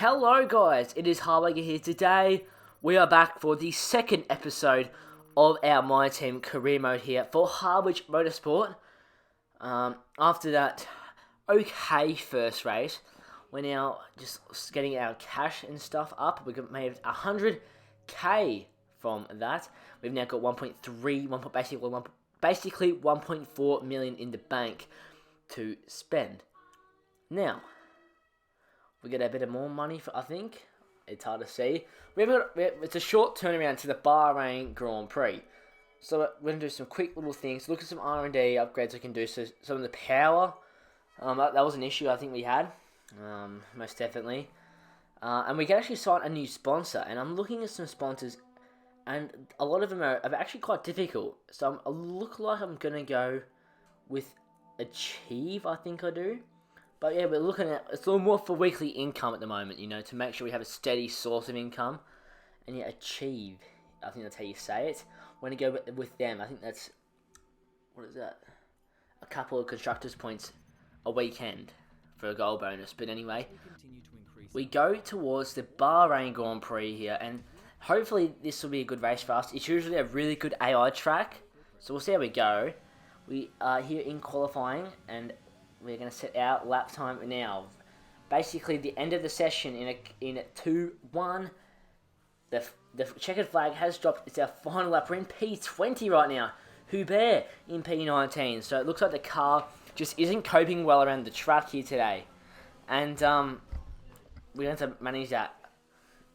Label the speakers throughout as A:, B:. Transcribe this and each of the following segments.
A: Hello guys, it is Hartwigga here. Today we are back for the second episode of our My Team career mode here for Hardwidge Motorsport. After that okay first race, we're now just getting our cash and stuff up. We made 100k from that. We've now got basically 1.4 million in the bank to spend. Now, we get a bit of more money for, I think. It's hard to see. It's a short turnaround to the Bahrain Grand Prix. So we're going to do some quick little things. Look at some R&D upgrades we can do. So some of the power, that was an issue I think we had. Most definitely. And we can actually sign a new sponsor. And I'm looking at some sponsors. And a lot of them are actually quite difficult. So I look like I'm going to go with Achieve, I think I do. But yeah, we're looking at, it's a little more for weekly income at the moment, you know, to make sure we have a steady source of income. And yeah, Achieve, I think that's how you say it. When you go with them, I think that's, what is that? A couple of constructors points a weekend for a goal bonus. But anyway, we go towards the Bahrain Grand Prix here, and hopefully this will be a good race for us. It's usually a really good AI track, so we'll see how we go. We are here in qualifying, and we're going to set our lap time now. Basically, the end of the session in a 2-1. The checkered flag has dropped. It's our final lap. We're in P20 right now. Hubert in P19. So it looks like the car just isn't coping well around the track here today. And we're going to manage that.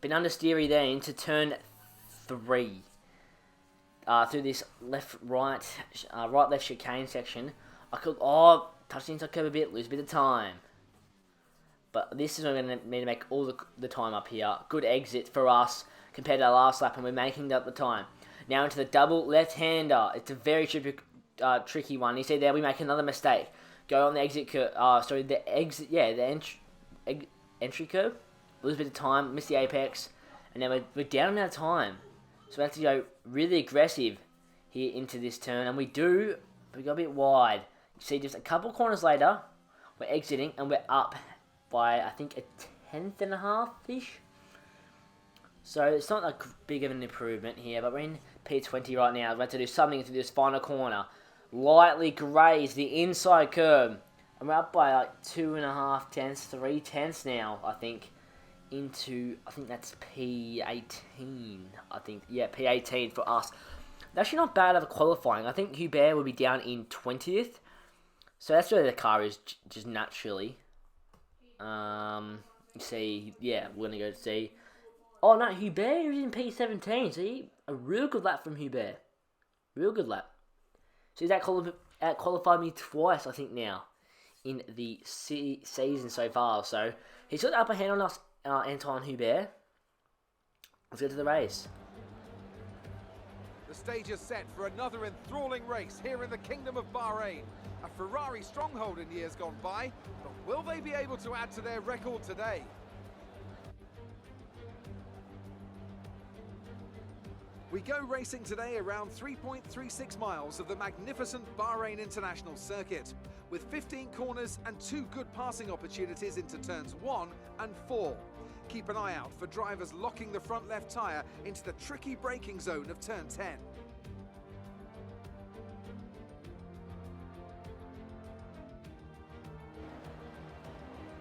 A: Been understeery there into turn 3. Through this right-left chicane section. I could... touch the inside curb a bit, lose a bit of time. But this is going to need to make all the time up here. Good exit for us compared to our last lap, and we're making up the time. Now into the double left-hander. It's a very tricky one. You see there, we make another mistake. Go on the exit curve. The entry curve. Lose a bit of time, miss the apex, and then we're down out of time. So we have to go really aggressive here into this turn, and we go a bit wide. You see, just a couple corners later, we're exiting, and we're up by, I think, a 10.5-ish. So it's not that big of an improvement here, but we're in P20 right now. We have to do something through this final corner. Lightly graze the inside curb. And we're up by like 2.5 tenths, 3 tenths now, I think, into, I think that's P18. I think, yeah, P18 for us. Actually not bad of a qualifying. I think Hubert will be down in 20th. So that's where the car is just naturally. You see, yeah, we're going to go to see. Oh no, Hubert is in P17. See, a real good lap from Hubert. Real good lap. So he's out-qualified me twice, I think, now. In the season so far. So he's got the upper hand on us, Anton Hubert. Let's get to the race.
B: The stage is set for another enthralling race here in the Kingdom of Bahrain. A Ferrari stronghold in years gone by, but will they be able to add to their record today? We go racing today around 3.36 miles of the magnificent Bahrain International Circuit, with 15 corners and 2 good passing opportunities into turns 1 and 4. Keep an eye out for drivers locking the front left tyre into the tricky braking zone of turn 10.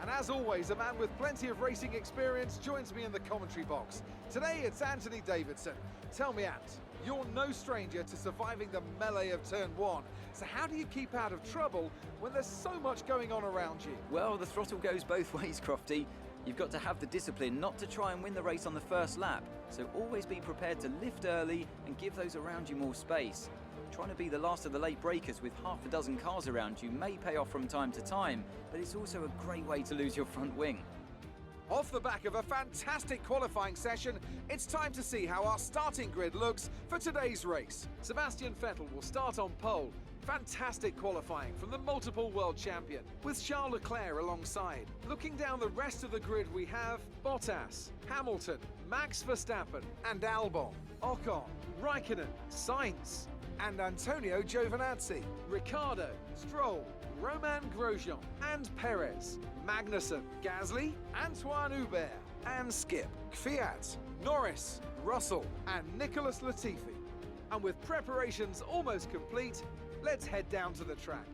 B: And as always, a man with plenty of racing experience joins me in the commentary box. Today it's Anthony Davidson. Tell me, Ant, you're no stranger to surviving the melee of turn 1. So how do you keep out of trouble when there's so much going on around you?
C: Well, the throttle goes both ways, Crofty. You've got to have the discipline not to try and win the race on the first lap. So always be prepared to lift early and give those around you more space. Trying to be the last of the late breakers with half a dozen cars around you may pay off from time to time, but it's also a great way to lose your front wing.
B: Off the back of a fantastic qualifying session, it's time to see how our starting grid looks for today's race. Sebastian Vettel will start on pole. Fantastic qualifying from the multiple world champion, with Charles Leclerc alongside. Looking down the rest of the grid, we have Bottas, Hamilton, Max Verstappen and Albon, Ocon, Raikkonen, Sainz and Antonio Giovinazzi, Ricciardo, Stroll, Romain Grosjean and Perez, Magnussen, Gasly, Antoine Hubert, and skip. Kvyat, Norris, Russell and Nicholas Latifi. And with preparations almost complete, let's head down to the track.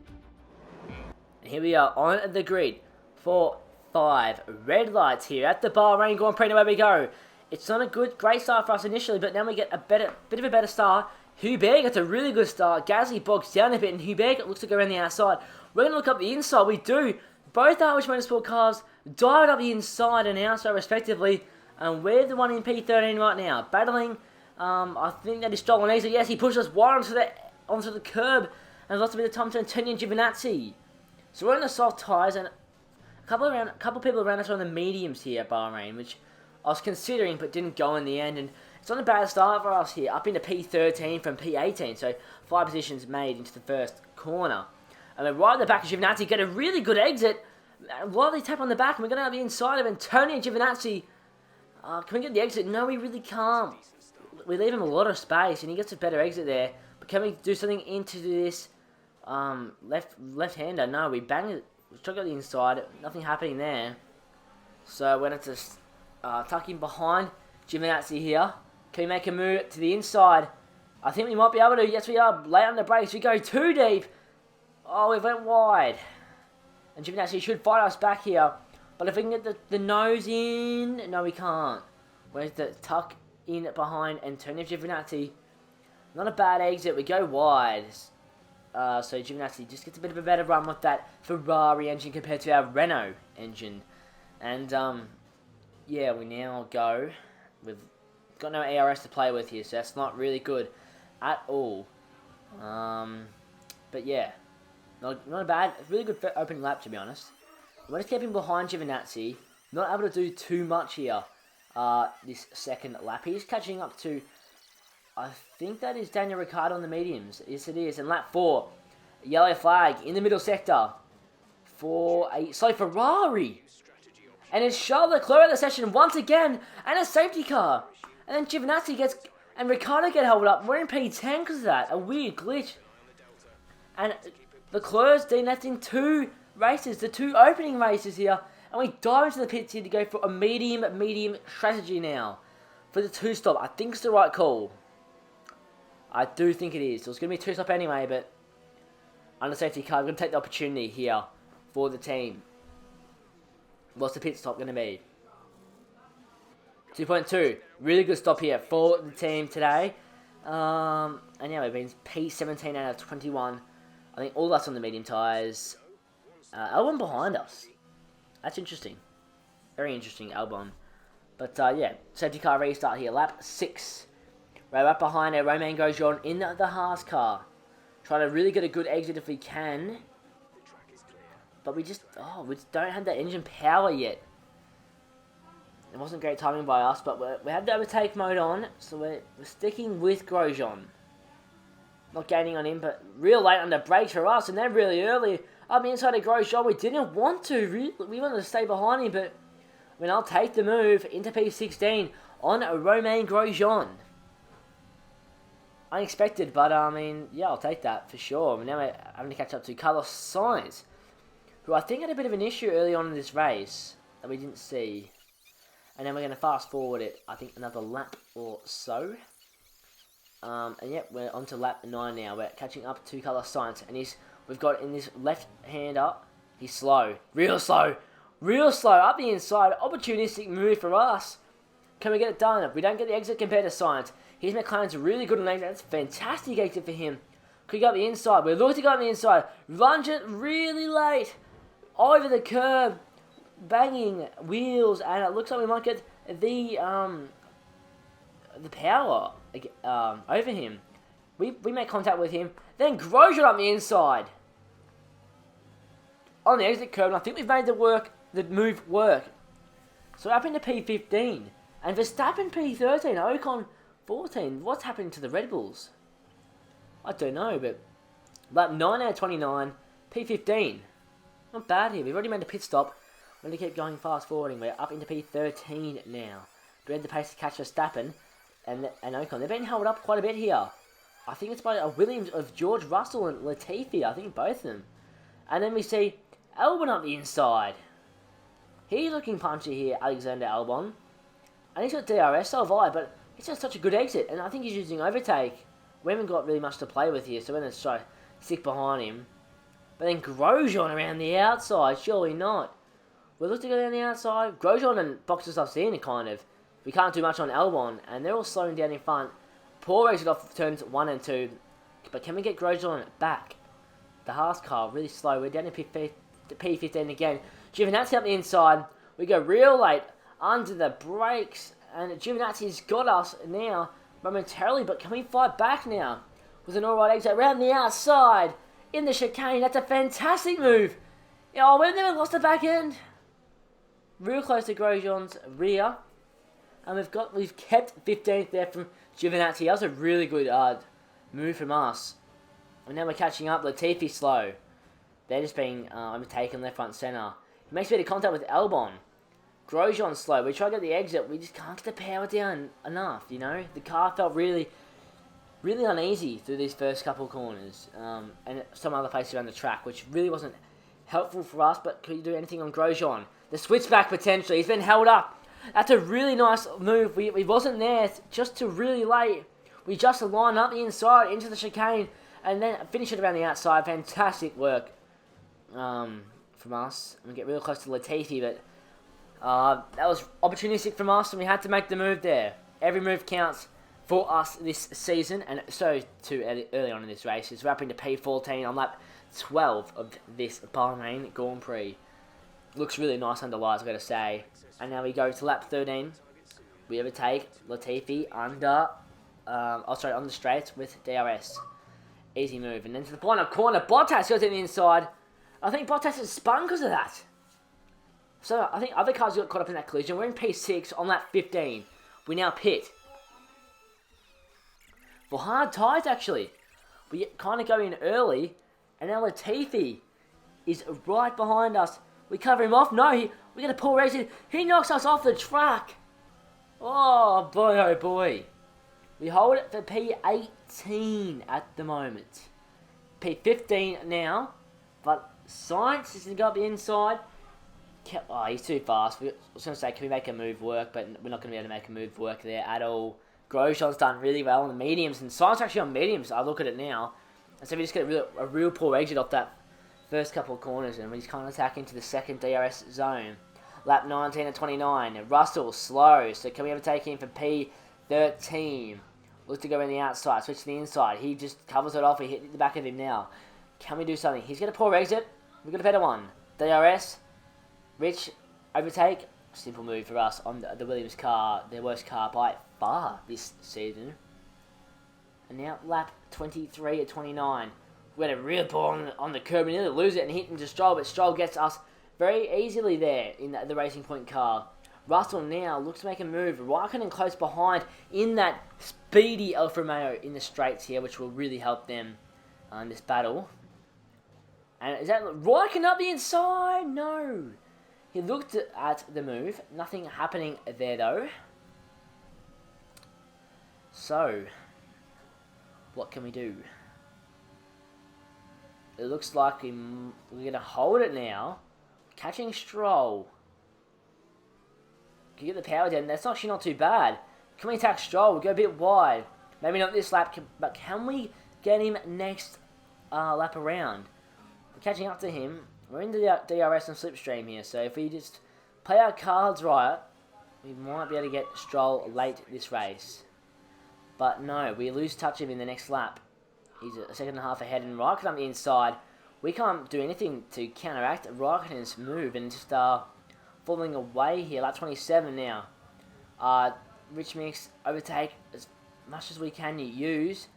A: Here we are on the grid for 5 red lights here at the Bahrain Grand Prix. Away we go. It's not a great start for us initially, but then we get a bit of a better start. Hubert gets a really good start. Gasly bogs down a bit, and Hubert looks to go around the outside. We're going to look up the inside. We do. Both Hardwidge Motorsport cars dive up the inside and outside respectively, and we're the one in P13 right now, battling. I think that is stolen easy. Yes, he pushes us wide onto the curb, and lots of bit of time to Antonio Giovinazzi. So we're on the soft tyres, and a couple people around us are on the mediums here at Bahrain, which I was considering but didn't go in the end. And it's not a bad start for us here, up into P13 from P18, so 5 positions made into the first corner. And then right at the back of Giovinazzi, get a really good exit. Lovely tap on the back, and we're going to have the inside of Antonio Giovinazzi. Can we get the exit? No, we really can't. We leave him a lot of space, and he gets a better exit there. But can we do something into this left-hander? No, we bang it. We struck out the inside. Nothing happening there. So we're going to tuck in behind Giovinazzi here. Can we make a move to the inside? I think we might be able to. Yes, we are. Late on the brakes. We go too deep. Oh, we went wide. And Giovinazzi should fight us back here. But if we can get the nose in... No, we can't. Where's the tuck in behind Antonio Giovinazzi? Not a bad exit. We go wide. So Giovinazzi just gets a bit of a better run with that Ferrari engine compared to our Renault engine. And, yeah, we now go. We've got no ARS to play with here, so that's not really good at all. But, yeah. Not a bad, really good opening lap, to be honest. We're just keeping behind Giovinazzi. Not able to do too much here this second lap. He's catching up to, I think that is Daniel Ricciardo on the mediums. Yes, it is. And lap 4, yellow flag in the middle sector for a Ferrari. And it's Charles Leclerc at the session once again, and a safety car. And then Giovinazzi and Ricciardo get held up. We're in P10 because of that. A weird glitch. And Leclerc's been left in 2 races, the 2 opening races here, and we dive into the pits here to go for a medium strategy now for the 2-stop. I think it's the right call. I do think it is. So it's going to be a 2-stop anyway, but under safety car, we're going to take the opportunity here for the team. What's the pit stop going to be? 2.2. Really good stop here for the team today. And yeah, we've been P17 out of 21. I think all of us on the medium tyres. Albon behind us. That's interesting. Very interesting, Albon. But yeah, safety car restart here. Lap 6. Right behind our Romain Grosjean in the Haas car. Trying to really get a good exit if we can. But we just don't have that engine power yet. It wasn't great timing by us, but we had the overtake mode on. So we're sticking with Grosjean. Not gaining on him, but real late on the brakes for us, and then really early up the inside of Grosjean. We didn't want to, really. We wanted to stay behind him, but I mean, I'll take the move into P16 on Romain Grosjean. Unexpected, but I mean, yeah, I'll take that for sure. And now we're having to catch up to Carlos Sainz, who I think had a bit of an issue early on in this race that we didn't see. And then we're going to fast forward it, I think, another lap or so. And yep, we're on to lap 9 now. We're catching up to Carlos Sainz. And we've got in this left-hander, he's slow. Real slow. Up the inside. Opportunistic move for us. Can we get it done? If we don't get the exit compared to Sainz. His McLaren's really good on exit. That's a fantastic exit for him. Could go up the inside. We're looking to go up the inside. Lunge it really late. Over the curb. Banging wheels. And it looks like we might get the power over him. We make contact with him. Then Grosjean up the inside. On the exit curve. And I think we've made the move work. So up into P15. And Verstappen P13. Ocon 14. What's happening to the Red Bulls? I don't know, but lap 9 out of 29. P15. Not bad here. We've already made a pit stop. We're going to keep going fast forwarding. We're up into P13 now. We had the pace to catch Verstappen and Ocon. They've been held up quite a bit here. I think it's by a Williams of George Russell and Latifi. I think both of them. And then we see Albon up the inside. He's looking punchy here, Alexander Albon. And he's got DRS, so have I, but he's got such a good exit. And I think he's using overtake. We haven't got really much to play with here, so we're going to try to stick behind him. But then Grosjean around the outside, surely not. We look to go down the outside. Grosjean and boxes us in, kind of. We can't do much on Albon, and they're all slowing down in front. Poor exit off turns 1 and 2. But can we get Grosjean back? The Haas car really slow. We're down to P15 again. Giovinazzi up the inside. We go real late under the brakes, and Giovinazzi's got us now momentarily. But can we fight back now with an alright exit around the outside in the chicane? That's a fantastic move. Oh, we've never lost the back end. Real close to Grosjean's rear, and we've kept 15th there from Giovinazzi. That was a really good move from us. And now we're catching up. Latifi slow. They're just being overtaken left, front, centre. He makes a bit of contact with Albon. Grosjean slow. We try to get the exit. We just can't get the power down enough, you know. The car felt really, really uneasy through these first couple of corners. And some other places around the track, which really wasn't helpful for us. But could you do anything on Grosjean? The switchback potentially. He's been held up. That's a really nice move. We wasn't there just too really late. We just line up the inside into the chicane and then finish it around the outside. Fantastic work from us. And we get real close to Latifi, but that was opportunistic from us, and we had to make the move there. Every move counts for us this season, and so too early on in this race. It's wrapping to P14 on lap 12 of this Bahrain Grand Prix. Looks really nice under lights, I've got to say. And now we go to lap 13. We overtake Latifi under, on the straights with DRS. Easy move. And then to the final corner, Bottas goes in the inside. I think Bottas is spun because of that. So I think other cars got caught up in that collision. We're in P6 on lap 15. We now pit. For hard tyres, actually. We kind of go in early. And now Latifi is right behind us. We cover him off. No, we get a poor exit. He knocks us off the track. Oh boy, oh boy. We hold it for P18 at the moment. P15 now. But Sainz is going to go up the inside. Oh, he's too fast. I was going to say, can we make a move work? But we're not going to be able to make a move work there at all. Grosjean's done really well on the mediums. And Sainz actually on mediums. I look at it now. And so we just get a real poor exit off that first couple of corners. And we just kind of attack into the second DRS zone. Lap 19 and 29. And Russell slow. So can we ever take him for P13? Looks to go in the outside. Switch to the inside. He just covers it off. He hit the back of him now. Can we do something? He's got a poor exit. We've got a better one. DRS. Rich overtake. Simple move for us on the Williams car. Their worst car by far this season. And now lap 23 at 29. We had a real ball on the curb. We nearly lose it and hit into Stroll. But Stroll gets us very easily there in the Racing Point car. Russell now looks to make a move. Raikkonen close behind in that speedy Alfa Romeo in the straights here, which will really help them in this battle. And is that Raikkonen up the inside? No. He looked at the move. Nothing happening there, though. So, what can we do? It looks like we're going to hold it now. Catching Stroll. Can you get the power down? That's actually not too bad. Can we attack Stroll? We go a bit wide. Maybe not this lap, but can we get him next lap around? We're catching up to him. We're in the DRS and slipstream here, so if we just play our cards right, we might be able to get Stroll late this race. But no, we lose touch of him in the next lap. He's a second and a half ahead, and Raikkonen on the inside. We can't do anything to counteract Raikkonen's move, and just falling away here. Lap 27 now. Rich Mix overtake as much as we can use.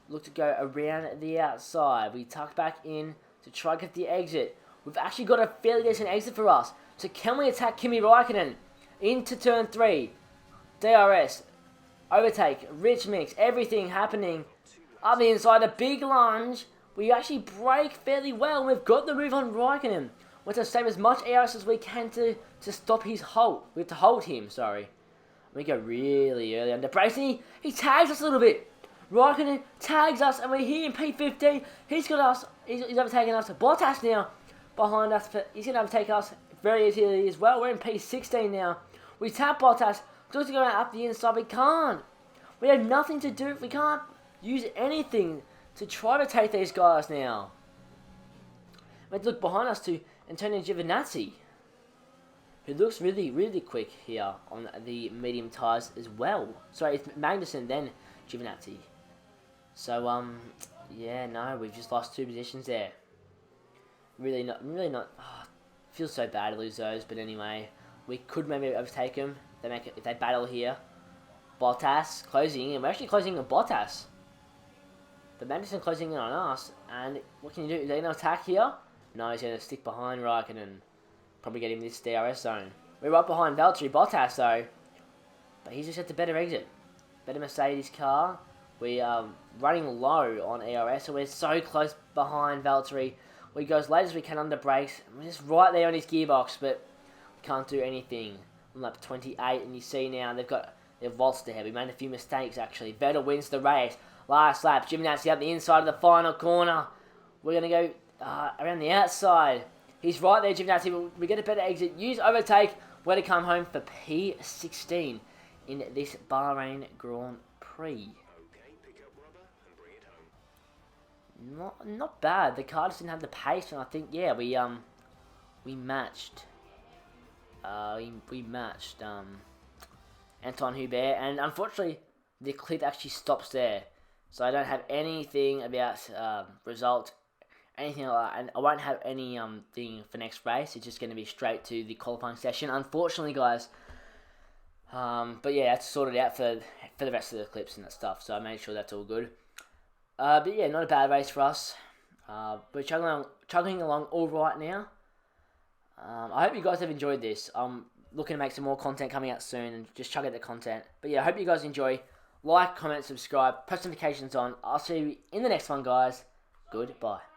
A: Look to go around the outside. We tuck back in to try to get the exit. We've actually got a fairly decent exit for us. So can we attack Kimi Raikkonen into turn 3? DRS. Overtake. Rich Mix. Everything happening. Up the inside. A big lunge. We actually brake fairly well. We've got the move on Raikkonen. We have to save as much ARS as we can to stop his halt. We have to hold him, sorry. We go really early under brakes. And he tags us a little bit. Raikkonen tags us, and we're here in P15. He's got us. He's overtaking us. Bottas now behind us. He's going to overtake us very easily as well. We're in P16 now. We tap Bottas. Just to go out up the inside, we can't. We have nothing to do. We can't use anything to try to take these guys now. Let's look behind us to Antonio Giovinazzi, who looks really, really quick here on the medium tyres as well. Sorry, it's Magnussen, then Giovinazzi. So, yeah, no, we've just lost 2 positions there. Really not. Oh, feels so bad to lose those, but anyway, we could maybe overtake them. If they battle here. Bottas closing in. We're actually closing in on Bottas. But Magnussen closing in on us. And what can you do? Is they going to attack here? No, he's going to stick behind Raikkonen. Probably get him this DRS zone. We're right behind Valtteri Bottas though. But he's just at the better exit. Better Mercedes car. We are running low on ERS, so we're so close behind Valtteri. We go as late as we can under brakes. We're just right there on his gearbox, but we can't do anything. On lap 28, and you see now they've waltzed ahead. We made a few mistakes actually. Vettel wins the race. Last lap, Giovinazzi up the inside of the final corner. We're going to go around the outside. He's right there, Giovinazzi. We get a better exit. Use overtake. We're to come home for P16 in this Bahrain Grand Prix. Not bad. The car just didn't have the pace, and I think we matched. We matched Anton Hubert, and unfortunately the clip actually stops there, so I don't have anything about result, anything like that, and I won't have any thing for next race. It's just going to be straight to the qualifying session, unfortunately, guys. But yeah, that's sorted out for the rest of the clips and that stuff, so I made sure that's all good. But yeah, not a bad race for us. We're chugging along all right now. I hope you guys have enjoyed this. I'm looking to make some more content coming out soon and just chug out the content. But yeah, I hope you guys enjoy. Like, comment, subscribe, press notifications on. I'll see you in the next one, guys. Goodbye.